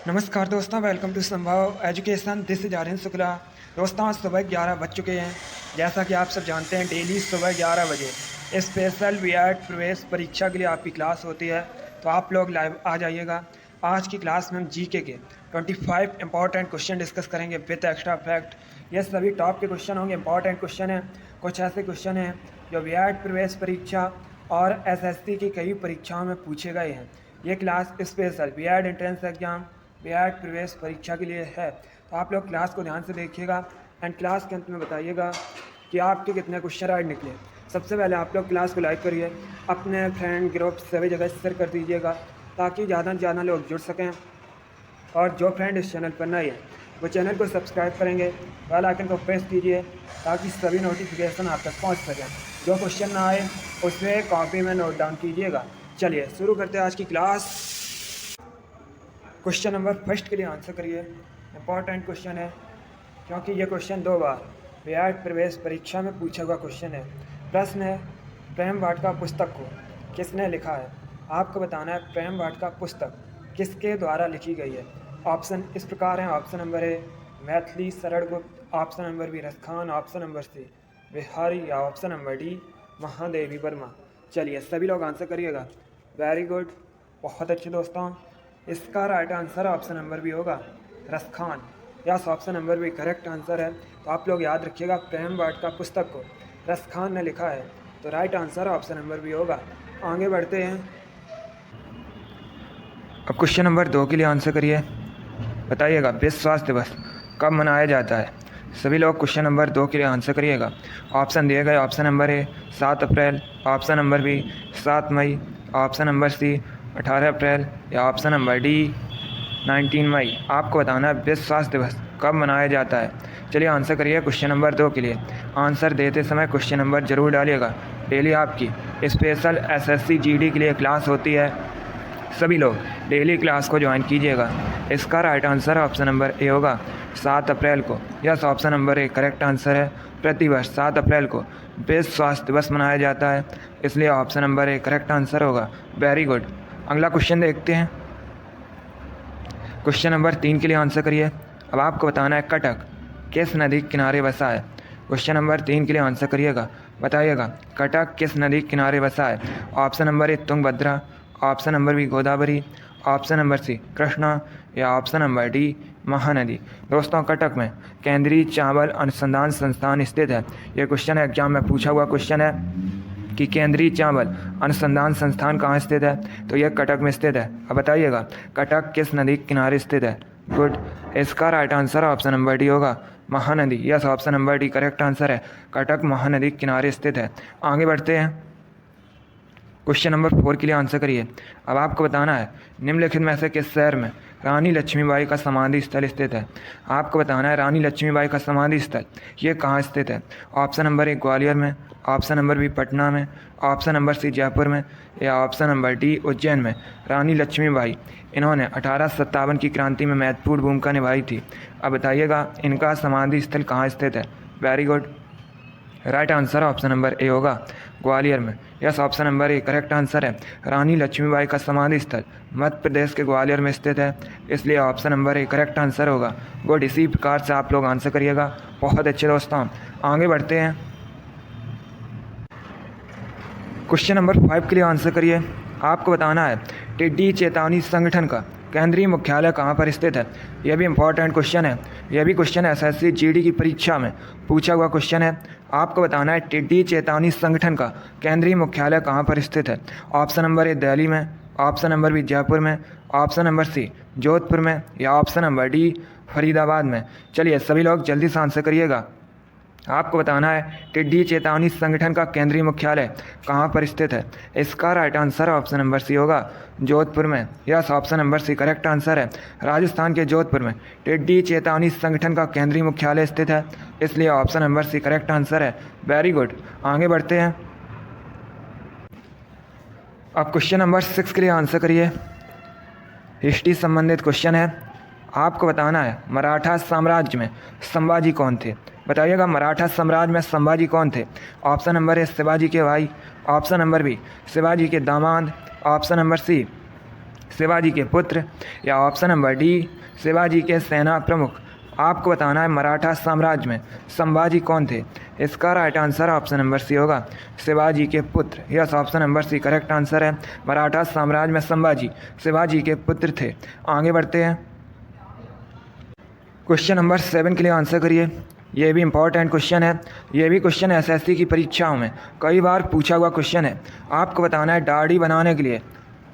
नमस्कार दोस्तों, welcome to Sambhav Education. This is Aryan Shukla. दोस्तों, सुबह 11 बज चुके हैं। जैसा कि आप सब जानते हैं, डेली सुबह 11 बजे स्पेशल बीएड प्रवेश परीक्षा के लिए आपकी क्लास होती है। तो आप लोग लाइव आ जाइएगा। आज की क्लास में हम जीके के 25 इंपॉर्टेंट क्वेश्चन डिस्कस करेंगे विद एक्स्ट्रा फैक्ट। ये सभी टॉप के क्वेश्चन होंगे, इंपॉर्टेंट क्वेश्चन हैं। कुछ ऐसे क्वेश्चन हैं जो बीएड प्रवेश परीक्षा और एसएससी की कई परीक्षाओं में पूछे गए हैं। ये class special BEd entrance exam, BEd प्रवेश परीक्षा के लिए है। तो आप लोग क्लास को ध्यान से देखिएगा एंड क्लास के अंत में बताइएगा कि आपके कितने क्वेश्चन राइट निकले। सबसे पहले आप लोग क्लास को लाइक करिए, अपने फ्रेंड ग्रुप सभी जगह शेयर कर दीजिएगा ताकि ज़्यादा से ज़्यादा लोग जुड़ सकें। और जो फ्रेंड इस चैनल पर नए हैं वो चैनल को सब्सक्राइब करेंगे, बेल आइकन को प्रेस कीजिए ताकि सभी नोटिफिकेशन आप तक पहुँच सकें। जो क्वेश्चन ना आए उसे कॉपी में नोट डाउन कीजिएगा। चलिए शुरू करते हैं आज की क्लास। क्वेश्चन नंबर फर्स्ट के लिए आंसर करिए। इंपॉर्टेंट क्वेश्चन है क्योंकि ये क्वेश्चन 2 बार बीएड प्रवेश परीक्षा में पूछा हुआ क्वेश्चन है। प्रश्न है, प्रेम वाटिका पुस्तक को किसने लिखा है? आपको बताना है प्रेम वाटिका पुस्तक किसके द्वारा लिखी गई है। ऑप्शन इस प्रकार हैं। ऑप्शन नंबर ए Maithili Sharan Gupt, option number B Raskhan, option number C Bihari या option number D Mahadevi Verma. चलिए सभी लोग आंसर करिएगा। वेरी गुड, बहुत अच्छे दोस्तों। इसका right answer option number B होगा, Raskhan. Yes, option number B correct answer है। तो आप लोग याद रखिएगा, प्रेम वाटिका पुस्तक को रसखान ने लिखा है। तो right answer option number B होगा। आगे बढ़ते हैं। अब क्वेश्चन नंबर 2 के लिए आंसर करिए। बताइएगा विश्व स्वास्थ्य दिवस कब मनाया जाता है? सभी लोग क्वेश्चन नंबर 2 के लिए आंसर करिएगा। ऑप्शन दिए गए। ऑप्शन नंबर ए 7 अप्रैल, ऑप्शन नंबर बी 7 मई, ऑप्शन नंबर सी 18 अप्रैल या ऑप्शन नंबर डी 19 मई। आपको बताना है विश्व स्वास्थ्य दिवस कब मनाया जाता है। चलिए आंसर करिए क्वेश्चन नंबर 2 के लिए। आंसर देते समय क्वेश्चन नंबर ज़रूर डालिएगा। डेली आपकी स्पेशल एसएससी जीडी के लिए क्लास होती है। सभी लोग डेली क्लास को ज्वाइन कीजिएगा। इसका right answer option number A होगा, 7 अप्रैल को। Yes, option number A correct answer है। प्रतिवर्ष 7 अप्रैल को विश्व स्वास्थ्य दिवस मनाया जाता है, इसलिए option number A correct answer होगा। Very good. अगला क्वेश्चन देखते हैं। क्वेश्चन नंबर 3 के लिए आंसर करिए। अब आपको बताना है कटक किस नदी के किनारे बसा है। क्वेश्चन नंबर 3 के लिए आंसर करिएगा। बताइएगा कटक किस नदी के किनारे बसा है। Option number A Tungabhadra, option number B Godavari, option number C Krishna या ऑप्शन नंबर डी महानदी। दोस्तों, कटक में केंद्रीय चावल अनुसंधान संस्थान स्थित है। यह क्वेश्चन एग्जाम में पूछा हुआ क्वेश्चन है कि केंद्रीय चावल अनुसंधान संस्थान कहाँ स्थित है, तो यह कटक में स्थित है। अब बताइएगा कटक किस नदी के किनारे स्थित है। गुड। इसका right answer option number D होगा, Mahanadi. Yes, option number D correct answer है। कटक महानदी के किनारे स्थित है। आगे बढ़ते हैं। क्वेश्चन नंबर 4 के लिए आंसर करिए। अब आपको बताना है निम्नलिखित में से किस शहर में रानी लक्ष्मीबाई का समाधि स्थल स्थित है। आपको बताना है रानी लक्ष्मीबाई का समाधि स्थल ये कहाँ स्थित है। ऑप्शन नंबर ए ग्वालियर में, ऑप्शन नंबर बी पटना में, ऑप्शन नंबर सी जयपुर में या ऑप्शन नंबर डी उज्जैन में। रानी लक्ष्मीबाई इन्होंने 1857 की क्रांति में महत्वपूर्ण भूमिका निभाई थी। अब बताइएगा इनका समाधि स्थल कहाँ स्थित है। Very good. Right answer option number A होगा, ग्वालियर में। Yes, option number A correct answer है। रानी लक्ष्मीबाई का समाधि स्थल मध्य प्रदेश के ग्वालियर में स्थित है, इसलिए option number A correct answer होगा। गुड। इसी प्रकार से आप लोग आंसर करिएगा। बहुत अच्छे दोस्तों, आगे बढ़ते हैं। क्वेश्चन नंबर 5 के लिए आंसर करिए। आपको बताना है टिड्डी चेतावनी संगठन का केंद्रीय मुख्यालय कहाँ पर स्थित है। यह भी इंपॉर्टेंट क्वेश्चन है। यह भी क्वेश्चन एसएससी जीडी की परीक्षा में पूछा हुआ क्वेश्चन है। आपको बताना है टिड्डी चेतावनी संगठन का केंद्रीय मुख्यालय कहाँ पर स्थित है। ऑप्शन नंबर ए दिल्ली में, ऑप्शन नंबर बी जयपुर में, ऑप्शन नंबर सी जोधपुर में या ऑप्शन नंबर डी फरीदाबाद में। चलिए सभी लोग जल्दी से आंसर करिएगा। आपको बताना है टिड्डी चेतावनी संगठन का केंद्रीय मुख्यालय कहाँ पर स्थित है। इसका right answer option number C होगा, जोधपुर में। Yes, option number C correct answer है। राजस्थान के जोधपुर में टिड्डी चेतावनी संगठन का केंद्रीय मुख्यालय स्थित है, इसलिए option number C correct answer है। Very good. आगे बढ़ते हैं। अब क्वेश्चन नंबर 6 के लिए आंसर करिए। हिस्ट्री संबंधित क्वेश्चन है। आपको बताना है मराठा साम्राज्य में संभाजी कौन थे। बताइएगा मराठा साम्राज्य में संभाजी कौन थे। ऑप्शन नंबर ए शिवाजी के भाई, ऑप्शन नंबर बी शिवाजी के दामाद, ऑप्शन नंबर सी शिवाजी के पुत्र, या ऑप्शन नंबर डी शिवाजी के सेना प्रमुख। आपको बताना है मराठा साम्राज्य में संभाजी कौन थे। इसका right answer option number C होगा, शिवाजी के पुत्र। Yes, option number C correct answer है। मराठा साम्राज्य में संभाजी शिवाजी के पुत्र थे। आगे बढ़ते हैं, क्वेश्चन नंबर 7 के लिए आंसर करिए। ये भी इंपॉर्टेंट क्वेश्चन है। ये भी क्वेश्चन एसएससी की परीक्षाओं में कई बार पूछा हुआ क्वेश्चन है। आपको बताना है दाढ़ी बनाने के लिए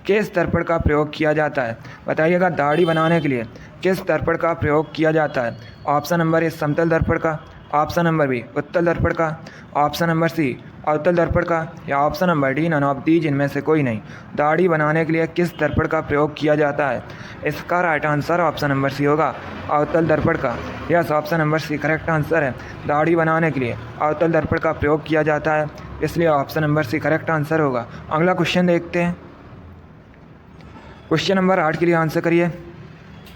किस दर्पण का प्रयोग किया जाता है। बताइएगा, दाढ़ी बनाने के लिए किस दर्पण का प्रयोग किया जाता है। ऑप्शन नंबर ए समतल दर्पण का, ऑप्शन नंबर बी उत्तल दर्पण का, ऑप्शन नंबर सी अवतल दर्पण का, या option number D none of these इनमें से कोई नहीं। दाढ़ी बनाने के लिए किस दर्पण का प्रयोग किया जाता है। इसका right answer option number C होगा, अवतल दर्पण का। Yes, option number C correct answer है। दाढ़ी बनाने के लिए अवतल दर्पण का प्रयोग किया जाता है, इसलिए option number C correct answer होगा। अगला क्वेश्चन देखते हैं। क्वेश्चन नंबर 8 के लिए आंसर करिए।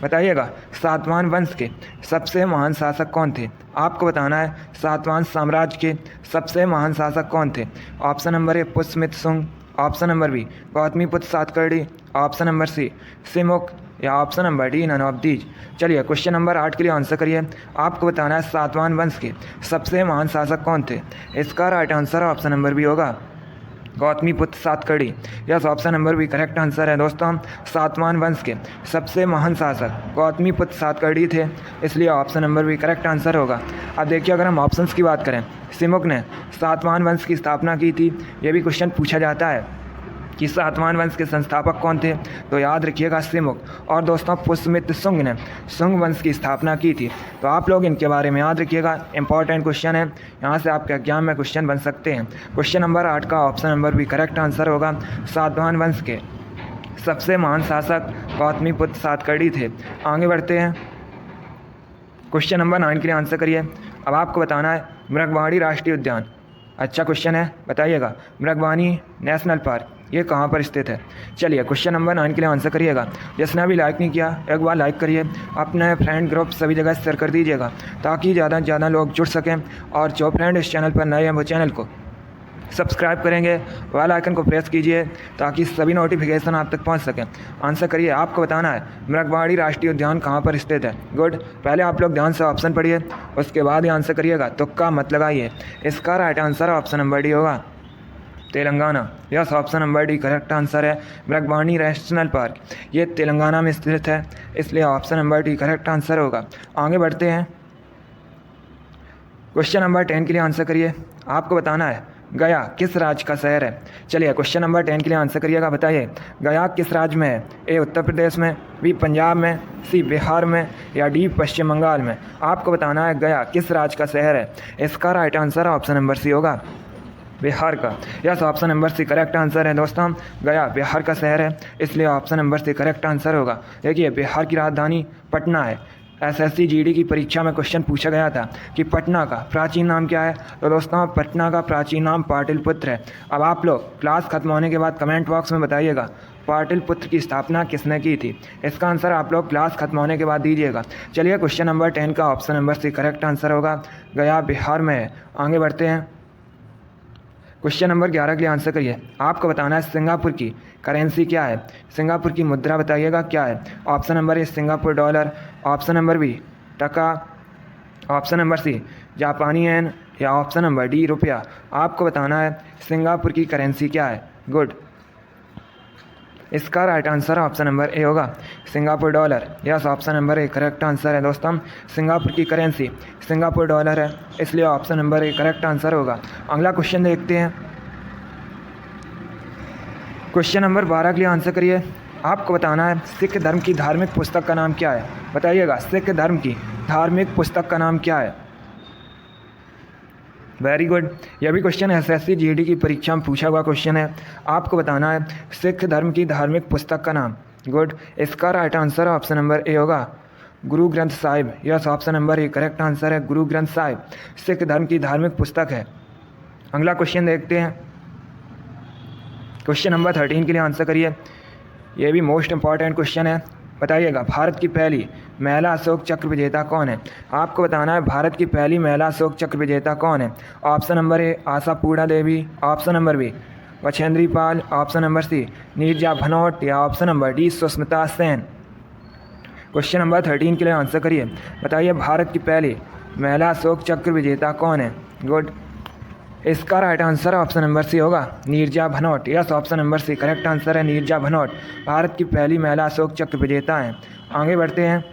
बताइएगा, सातवाहन वंश के सबसे महान शासक कौन थे। आपको बताना है सातवाहन साम्राज्य के सबसे महान शासक कौन थे। Option number A Pushyamitra Shunga, option number B Gautamiputra Satakarni, option number C Simuka, या option number D none of these. चलिए क्वेश्चन नंबर 8 के लिए आंसर करिए। आपको बताना है सातवाहन वंश के सबसे महान शासक कौन थे। इसका right answer option number B होगा, Gautamiputra Satakarni. Yes, option number B correct answer है। दोस्तों, सातवाहन वंश के सबसे महान शासक गौतमीपुत्र सातकर्णी थे, इसलिए option number B correct answer होगा। अब देखिए, अगर हम ऑप्शंस की बात करें, सिमुक ने सातवाहन वंश की स्थापना की थी। ये भी क्वेश्चन पूछा जाता है कि सातवाहन वंश के संस्थापक कौन थे, तो याद रखिएगा सिमुक। और दोस्तों, पुष्यमित्र शुंग ने शुंग वंश की स्थापना की थी। तो आप लोग इनके बारे में याद रखिएगा, इंपॉर्टेंट क्वेश्चन है, यहाँ से आपके एग्जाम में क्वेश्चन बन सकते हैं। क्वेश्चन नंबर 8 का option number B correct answer होगा। सातवाहन वंश के सबसे महान शासक गौतमीपुत्र सातकर्णी थे। आगे बढ़ते हैं, क्वेश्चन नंबर 9 के लिए आंसर करिए। अब आपको बताना है मृगवाणी राष्ट्रीय उद्यान, अच्छा क्वेश्चन है, बताइएगा मृगवाणी नेशनल पार्क ये कहाँ पर स्थित है। चलिए क्वेश्चन नंबर 9 के लिए आंसर करिएगा। जिसने अभी लाइक नहीं किया, एक बार लाइक करिए, अपने फ्रेंड ग्रुप सभी जगह शेयर कर दीजिएगा, ताकि ज़्यादा से ज़्यादा लोग जुड़ सकें। और जो फ्रेंड इस चैनल पर नए हैं वो चैनल को सब्सक्राइब करेंगे, बेल आइकन को प्रेस कीजिए, ताकि सभी नोटिफिकेशन आप तक पहुंच सकें। आंसर करिए। आपको बताना है मृगवाणी राष्ट्रीय उद्यान कहाँ पर स्थित है। गुड, पहले आप लोग ध्यान से ऑप्शन पढ़िए, उसके बाद ही आंसर करिएगा, तुक्का मत लगाइए। इसका right answer option number D होगा, Telangana. Yes, option number D correct answer है। मृगवाणी नेशनल पार्क ये तेलंगाना में स्थित है, इसलिए option number D correct answer होगा। आगे बढ़ते हैं, क्वेश्चन नंबर 10 के लिए आंसर करिए। आपको बताना है गया किस राज्य का शहर है। चलिए क्वेश्चन नंबर 10 के लिए आंसर करिएगा। बताइए गया किस राज्य में है। ए उत्तर प्रदेश में, बी पंजाब में, सी बिहार में, या डी पश्चिम बंगाल में। आपको बताना है गया किस राज्य का शहर है। इसका right answer option number C होगा, बिहार का। Yes, option number C correct answer है। दोस्तों, गया बिहार का शहर है, इसलिए option number C correct answer होगा। देखिए, बिहार की राजधानी पटना है। एसएससी जीडी की परीक्षा में क्वेश्चन पूछा गया था कि पटना का प्राचीन नाम क्या है। तो दोस्तों, पटना का प्राचीन नाम पाटलिपुत्र है। अब आप लोग क्लास खत्म होने के बाद कमेंट बॉक्स में बताइएगा पाटलिपुत्र की स्थापना किसने की थी। इसका आंसर आप लोग क्लास खत्म होने के बाद दीजिएगा। चलिए क्वेश्चन नंबर 10 का option number C correct answer होगा, गया बिहार में है। आगे बढ़ते हैं, क्वेश्चन नंबर 11 के लिए आंसर करिए। आपको बताना है सिंगापुर की करेंसी क्या है। सिंगापुर की मुद्रा बताइएगा क्या है। Option number A Singapore dollar, option number B taka, option number C जापानी येन, या ऑप्शन नंबर डी रुपया। आपको बताना है सिंगापुर की करेंसी क्या है। गुड, इसका right answer option number A होगा, Singapore dollar. Yes, option number A correct answer है। दोस्तों, सिंगापुर की करेंसी सिंगापुर डॉलर है, इसलिए option number A correct answer होगा। अगला क्वेश्चन देखते हैं, क्वेश्चन नंबर 12 के लिए आंसर करिए। आपको बताना है सिख धर्म की धार्मिक पुस्तक का नाम क्या है। बताइएगा सिख धर्म की धार्मिक पुस्तक का नाम क्या है। वेरी गुड, यह भी क्वेश्चन एसएससी जीडी की परीक्षा में पूछा हुआ क्वेश्चन है। आपको बताना है सिख धर्म की धार्मिक पुस्तक का नाम। गुड, इसका right answer option number A होगा, Guru Granth Sahib. Yes, option number A correct answer है, गुरु ग्रंथ साहिब सिख धर्म की धार्मिक पुस्तक है। अगला क्वेश्चन देखते हैं, क्वेश्चन नंबर 13 के लिए आंसर करिए। यह भी मोस्ट इंपॉर्टेंट क्वेश्चन है। बताइएगा भारत की पहली महिला अशोक चक्र विजेता कौन है। आपको बताना है भारत की पहली महिला अशोक चक्र विजेता कौन है। Option number A Ashapurna Devi, option number B Bachendri Pal, option number C Neerja Bhanot या option number D Sushmita Sen. Question number 13 के लिए आंसर करिए। बताइए भारत की पहली महिला अशोक चक्र विजेता कौन है? गुड। इसका right answer option number C होगा Neerja Bhanot. Yes, option number C correct answer है नीरजा भनोट, भारत की पहली महिला अशोक चक्र विजेता हैं। आगे बढ़ते हैं।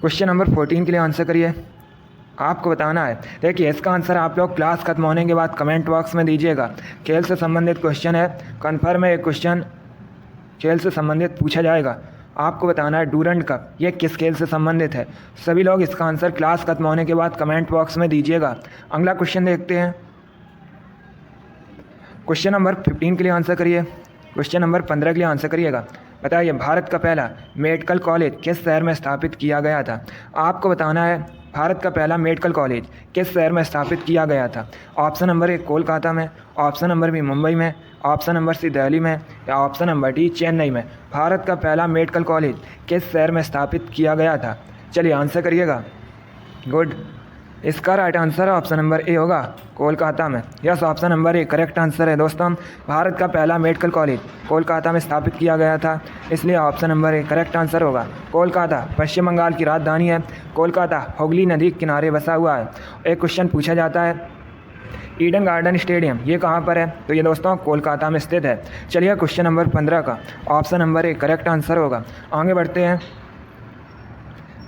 क्वेश्चन नंबर 14 के लिए आंसर करिए। आपको बताना है, देखिए इसका आंसर आप लोग क्लास खत्म होने के बाद कमेंट बॉक्स में दीजिएगा। खेल से संबंधित क्वेश्चन है, कन्फर्म है, एक क्वेश्चन खेल से संबंधित पूछा जाएगा। आपको बताना है डूरंड कप ये किस खेल से संबंधित है। सभी लोग इसका आंसर क्लास खत्म होने के बाद कमेंट बॉक्स में दीजिएगा। अगला क्वेश्चन देखते हैं। क्वेश्चन नंबर 15 के लिए आंसर करिए। क्वेश्चन नंबर 15 के लिए आंसर करिएगा। बताइए भारत का पहला मेडिकल कॉलेज किस शहर में स्थापित किया गया था? आपको बताना है भारत का पहला मेडिकल कॉलेज किस शहर में स्थापित किया गया था। ऑप्शन नंबर ए कोलकाता में, ऑप्शन नंबर बी मुंबई में, ऑप्शन नंबर सी दिल्ली में या ऑप्शन नंबर डी चेन्नई में। भारत का पहला मेडिकल कॉलेज किस शहर में स्थापित किया गया था? चलिए आंसर करिएगा। गुड। इसका right answer option number A होगा कोलकाता में। Yes, option number A correct answer है दोस्तों। भारत का पहला मेडिकल कॉलेज कोलकाता में स्थापित किया गया था, इसलिए option number A correct answer होगा। कोलकाता पश्चिम बंगाल की राजधानी है। कोलकाता हुगली नदी के किनारे बसा हुआ है। एक क्वेश्चन पूछा जाता है ईडन गार्डन स्टेडियम ये कहाँ पर है? तो ये दोस्तों कोलकाता में स्थित है। चलिए क्वेश्चन नंबर 15 का option number A correct answer होगा। आगे बढ़ते हैं।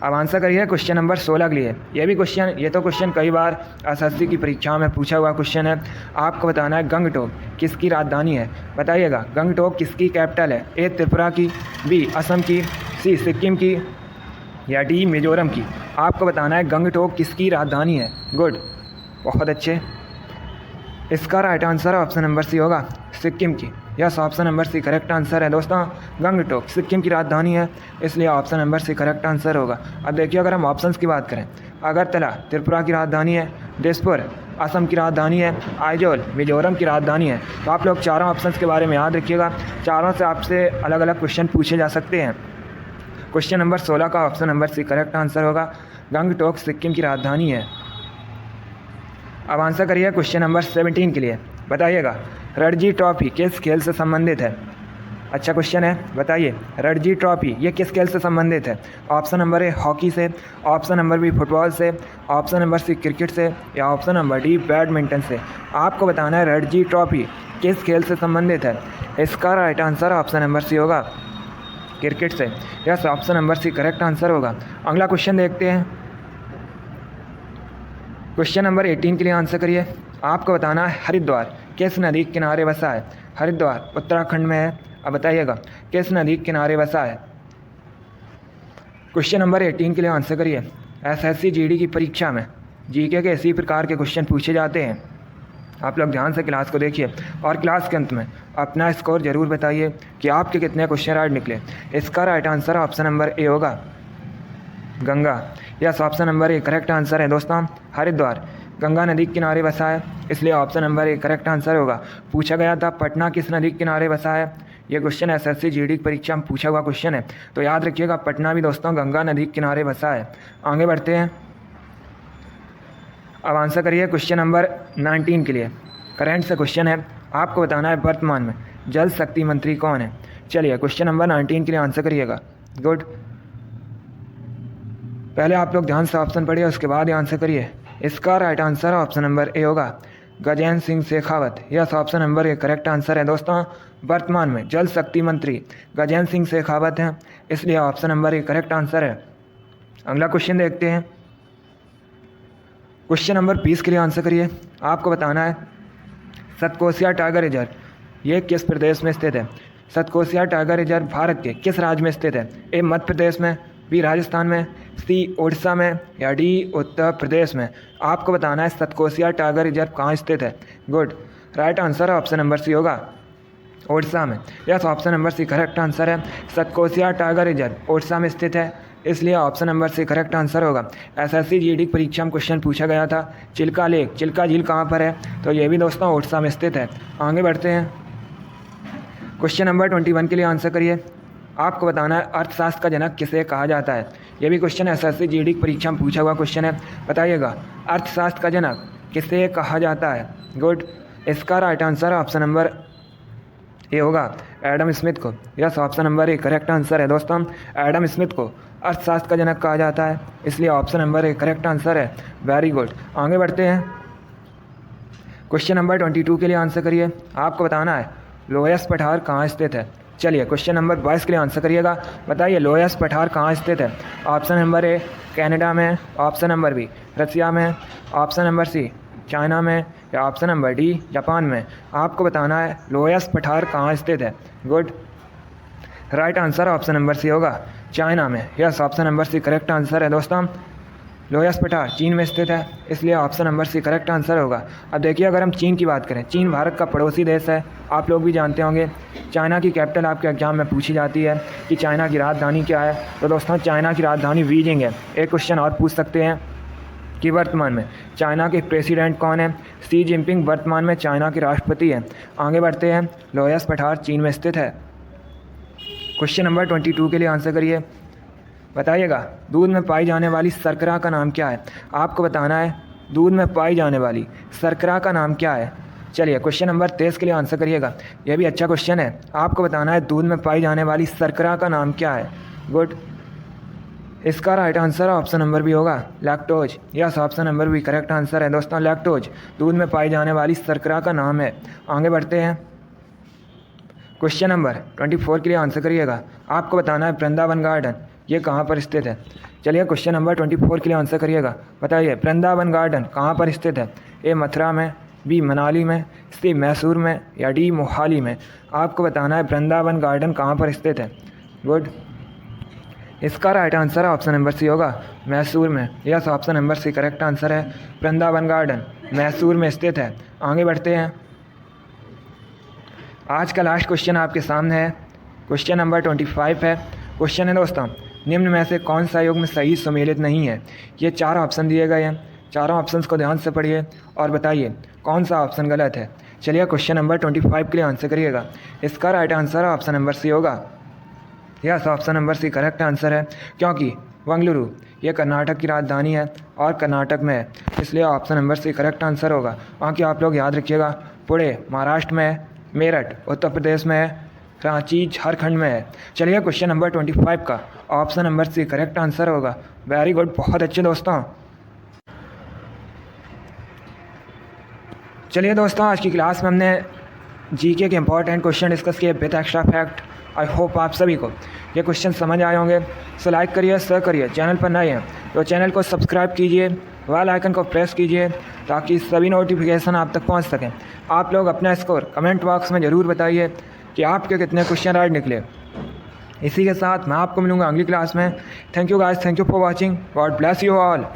अब आंसर करिए क्वेश्चन नंबर 16 के लिए। ये तो क्वेश्चन कई बार एसएससी की परीक्षाओं में पूछा हुआ क्वेश्चन है। आपको बताना है गंगटोक किसकी राजधानी है? बताइएगा गंगटोक किसकी कैपिटल है? ए त्रिपुरा की, बी असम की, सी सिक्किम की या डी मिजोरम की। आपको बताना है गंगटोक किसकी राजधानी है। गुड, बहुत अच्छे। इसका right answer option number C होगा सिक्किम की। Yes, option number C correct answer है दोस्तों। गंगटोक सिक्किम की राजधानी है, इसलिए option number C correct answer होगा। अब देखिए अगर हम ऑप्शंस की बात करें, अगरतला त्रिपुरा की राजधानी है, दिसपुर असम की राजधानी है, आइजोल मिजोरम की राजधानी है। तो आप लोग चारों ऑप्शंस के बारे में याद रखिएगा। चारों से आपसे अलग अलग क्वेश्चन पूछे जा सकते हैं। क्वेश्चन नंबर 16 का option number C correct answer होगा गंगटोक सिक्किम की राजधानी है। अब आंसर करिए क्वेश्चन नंबर 17 के लिए। बताइएगा रणजी ट्रॉफी किस खेल से संबंधित है? अच्छा क्वेश्चन है, बताइए रणजी ट्रॉफी ये किस खेल से संबंधित है? ऑप्शन नंबर ए हॉकी से, ऑप्शन नंबर बी फुटबॉल से, ऑप्शन नंबर सी क्रिकेट से या ऑप्शन नंबर डी बैडमिंटन से। आपको बताना है रणजी ट्रॉफी किस खेल से संबंधित है। इसका right answer option number C होगा क्रिकेट से। Yes, option number C correct answer होगा। अगला क्वेश्चन देखते हैं। क्वेश्चन नंबर 18 के लिए आंसर करिए। आपको बताना है हरिद्वार किस नदी के किनारे बसा है? हरिद्वार उत्तराखंड में है। अब बताइएगा किस नदी के किनारे बसा है? क्वेश्चन नंबर 18 के लिए आंसर करिए। एसएससी जीडी की परीक्षा में जीके के इसी प्रकार के क्वेश्चन पूछे जाते हैं। आप लोग ध्यान से क्लास को देखिए और क्लास के अंत में अपना स्कोर ज़रूर बताइए कि आपके कितने क्वेश्चन राइट निकले। इसका right answer option number A होगा Ganga. Yes, option number A correct answer है दोस्तों। हरिद्वार गंगा नदी के किनारे बसा है, इसलिए option number A correct answer होगा। पूछा गया था पटना किस नदी के किनारे बसा है? ये क्वेश्चन एसएससी जीडी की परीक्षा में पूछा हुआ क्वेश्चन है, तो याद रखिएगा पटना भी दोस्तों गंगा नदी के किनारे बसा है। आगे बढ़ते हैं। अब आंसर करिए क्वेश्चन नंबर 19 के लिए। करंट से क्वेश्चन है, आपको बताना है वर्तमान में जल शक्ति मंत्री कौन है? चलिए क्वेश्चन नंबर 19 के लिए आंसर करिएगा। गुड। पहले आप लोग ध्यान से ऑप्शन पढ़िए, उसके बाद ही आंसर करिए। इसका right answer option number A होगा Gajendra Singh Shekhawat. Yes, option number A correct answer है दोस्तों। वर्तमान में जल शक्ति मंत्री गजेंद्र सिंह शेखावत हैं, इसलिए option number A correct answer है। अगला क्वेश्चन देखते हैं। क्वेश्चन नंबर 20 के लिए आंसर करिए। आपको बताना है सतकोसिया टाइगर रिजर्व ये किस प्रदेश में स्थित है? सतकोसिया टाइगर रिजर्व भारत के किस राज्य में स्थित है? ए मध्य प्रदेश में, बी राजस्थान में, सी उड़ीसा में या डी उत्तर प्रदेश में। आपको बताना है सतकोसिया टाइगर रिजर्व कहाँ स्थित है। Good. Right answer option number C होगा उड़ीसा में। Yes, option number C correct answer है। सतकोसिया टाइगर रिजर्व उड़ीसा में स्थित है, इसलिए option number C correct answer होगा। एसएससी जीडी की परीक्षा में क्वेश्चन पूछा गया था चिल्का लेक, चिल्का झील कहाँ पर है? तो ये भी दोस्तों उड़ीसा में स्थित है। आगे बढ़ते हैं। क्वेश्चन नंबर 21 के लिए आंसर करिए। आपको बताना है अर्थशास्त्र का जनक किसे कहा जाता है? ये भी क्वेश्चन एसएससी जीडी की परीक्षा में पूछा हुआ क्वेश्चन है। बताइएगा अर्थशास्त्र का जनक किसे कहा जाता है? गुड। इसका right answer option number A होगा एडम स्मिथ को। Yes, option number A correct answer है दोस्तों। एडम स्मिथ को अर्थशास्त्र का जनक कहा जाता है, इसलिए option number A correct answer है। वेरी गुड, आगे बढ़ते हैं। क्वेश्चन नंबर 22 के लिए आंसर करिए। आपको बताना है लोयस पठार कहाँ स्थित है। चलिए क्वेश्चन नंबर 22 के लिए आंसर करिएगा। बताइए लोयस पठार कहाँ स्थित है। ऑप्शन नंबर ए कनाडा में, ऑप्शन नंबर बी रसिया में, ऑप्शन नंबर सी चाइना में, या ऑप्शन नंबर डी जापान में। आपको बताना है लोयस पठार कहाँ स्थित है। Good, right answer option number C होगा चाइना में। Yes, option number C correct answer है दोस्तों। लोयस पठार चीन में स्थित है, इसलिए option number C correct answer होगा। अब देखिए अगर हम चीन की बात करें, चीन भारत का पड़ोसी देश है, आप लोग भी जानते होंगे। चाइना की कैपिटल आपके एग्जाम में पूछी जाती है कि चाइना की राजधानी क्या है, तो दोस्तों चाइना की राजधानी बीजिंग है। एक क्वेश्चन और पूछ सकते हैं कि वर्तमान में चाइना के प्रेसिडेंट कौन है। शी जिनपिंग वर्तमान में चाइना के राष्ट्रपति हैं। आगे बढ़ते हैं, लोयस पठार चीन में स्थित है। क्वेश्चन नंबर 22 के लिए आंसर करिए। बताइएगा दूध में पाई जाने वाली शर्करा का नाम क्या है। आपको बताना है दूध में पाई जाने वाली शर्करा का नाम क्या है। चलिए क्वेश्चन नंबर 23 के लिए आंसर करिएगा। यह भी अच्छा क्वेश्चन है। आपको बताना है दूध में पाई जाने वाली शर्करा का नाम क्या है। गुड, इसका राइट आंसर ऑप्शन नंबर भी होगा lactose. Yes, option number B correct answer है दोस्तों, लैक्टोज दूध में पाई जाने वाली शर्करा का नाम है। आगे बढ़ते हैं, क्वेश्चन नंबर 24 के लिए आंसर करिएगा। आपको बताना है वृंदावन गार्डन ये कहाँ पर स्थित है। चलिए क्वेश्चन नंबर 24 के लिए आंसर करिएगा। बताइए वृंदावन गार्डन कहाँ पर स्थित है। ए मथुरा में, बी मनाली में, सी मैसूर में, या डी मोहाली में। आपको बताना है वृंदावन गार्डन कहाँ पर स्थित है। गुड, इसका right answer option number C होगा मैसूर में। Yes, option number C correct answer है। वृंदावन गार्डन मैसूर में स्थित है। आगे बढ़ते हैं, आज का लास्ट क्वेश्चन आपके सामने है। क्वेश्चन नंबर 25 है। क्वेश्चन है दोस्तों, निम्न में से कौन सा युग्म सही सम्मिलित नहीं है। ये 4 ऑप्शन दिए गए हैं, चारों ऑप्शंस को ध्यान से पढ़िए और बताइए कौन सा ऑप्शन गलत है। चलिए क्वेश्चन नंबर 25 के लिए आंसर करिएगा। इसका right answer option number C होगा। Yes, option number C correct answer है, क्योंकि बेंगलुरु ये कर्नाटक की राजधानी है और कर्नाटक में है, इसलिए option number C correct answer होगा। बाकी आप लोग याद रखिएगा, पुणे महाराष्ट्र में है, मेरठ उत्तर प्रदेश में है, रांची झारखंड में है। चलिए क्वेश्चन नंबर 25 का option number C correct answer होगा। वेरी गुड, बहुत अच्छे दोस्तों। चलिए दोस्तों, आज की क्लास में हमने जीके के इंपॉर्टेंट क्वेश्चन डिस्कस किए with extra fact. I hope आप सभी को ये क्वेश्चन समझ आए होंगे। सो लाइक करिए, शेयर करिए। चैनल पर नए हैं तो चैनल को सब्सक्राइब कीजिए, बेल आइकन को प्रेस कीजिए ताकि सभी नोटिफिकेशन आप तक पहुंच सकें। आप लोग अपना स्कोर कमेंट बॉक्स में ज़रूर बताइए कि आपके कितने क्वेश्चन राइट निकले। इसी के साथ मैं आपको मिलूँगा अगली क्लास में। Thank you guys, thank you for watching. God bless you all.